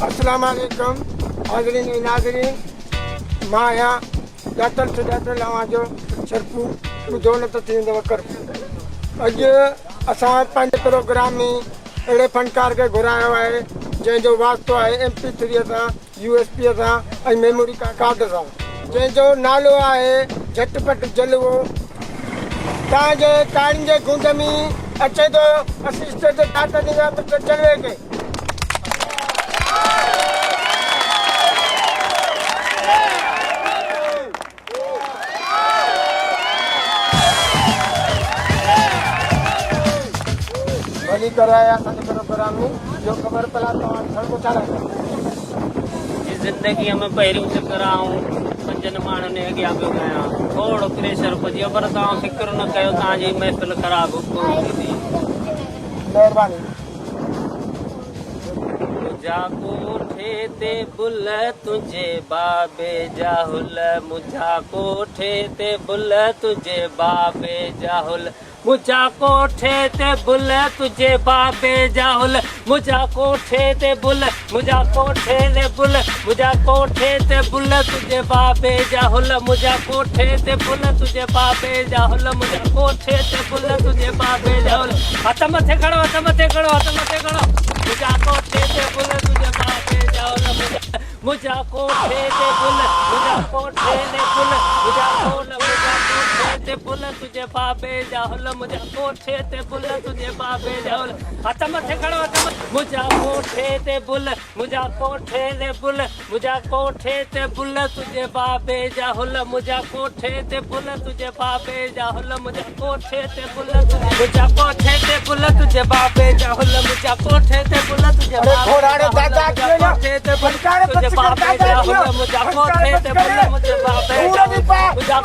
अस्सलाम वालेकुम हाज़रीन नाज़रीन मां आहियां ॼातल सुञातल जो शरफू दौलत थींदव कर अॼु असां पंहिंजे प्रोग्राम में अहिड़े फनकार खे घुरायो आहे जंहिंजो वास्तो आहे MP3 सां USB सां ऐं मेमोरी कार्ड सां जंहिंजो नालो आहे झटपट जलवो तव्हांजे कारियुनि जे गूंज में अचे थो असीं स्टेज ते ॾाढा ॾींदा त जलवे खे भली कराया असांजे प्रोग्राम में जो ख़बर पला तव्हां सड़को चालाए ज़िंदगी में पहिरियों चक्कर आऊं पंजनि माण्हुनि अॻियां पियो कयां थोरो प्रेशर पइजी पर तव्हां फ़िक्र न कयो तव्हांजी महफ़िल ख़राबु कोन थींदी महिरबानी मुंहिंजा कोठे ते बुल तुंहिंजे बाबे जा हुल मुंहिंजा कोठे ते बुल तुंहिंजे बाबे जा हुल मुंहिंजा कोठे ते बुल तुंहिंजे बाबे जा हुल मुंहिंजा कोठे ते बुल मुंहिंजा कोठे ते बुल मुंहिंजा कोठे ते बुल तुंहिंजे बाबे जा हुल मुंहिंजा कोठे ते बुल तुंहिंजे बाबे जा हुल मुंहिंजा कोठे ते बुल तुंहिंजे बाबे जा हुल हथ मथे खड़ो हथ मथे खड़ो हथ मथे खड़ो मुंहिंजा कोठे ते बुल तुंहिंजे बाबे जा हुल मुंहिंजा कोठे ते बुल मुंहिंजा कोठे ते बुल मुंहिंजा कोठे ते बुल तुंहिंजे बाबे जा हुल मुंहिंजा कोठे ते बुल तुंहिंजे बाबे जा हुल हथ मथे खड़ो हथ मथे मुंहिंजा कोठे ते बुल मुंहिंजा कोठे ते बुल मुंहिंजा कोठे ते बुल तुंहिंजे बाबे जा हुल मुंहिंजा कोठे ते बुल तुंहिंजे बाबे जा हुल मुंहिंजा कोठे ते बुल मुंहिंजा कोठे ते बुल तुंहिंजे बाबे जा हुल मुंहिंजा कोठे ते बुल तुंहिंजे कोठे ते तुंहिंजे बाबे जा हुल मुंहिंजा कोठे ते बुल मुंहिंजे बाबे जा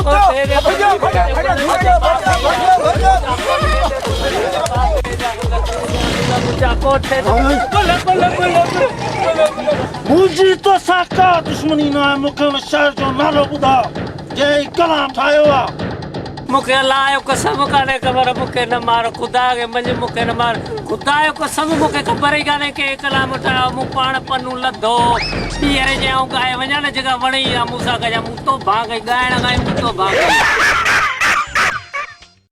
मुंहिंजा कोठे ते मुंहिंजी तो साका दुश्मनी न आहे मूंखे हुन शहर जो नालो ॿुधायो जंहिं कलाम ठाहियो आहे मूंखे अलाह जो कसम कान्हे ख़बर मूंखे न मार ख़ुदा खे मञ मूंखे न मार ख़ुदा जो कसम मूंखे ख़बर ई कान्हे के कलाम ठाहियो मूं पाण पन्नू लधो ॿीहर चयऊं ॻाए वञा न जेका वणे ई आहे मूंसां कजां मूं तो भाग ॻाइण ॻाए मूं तो भाग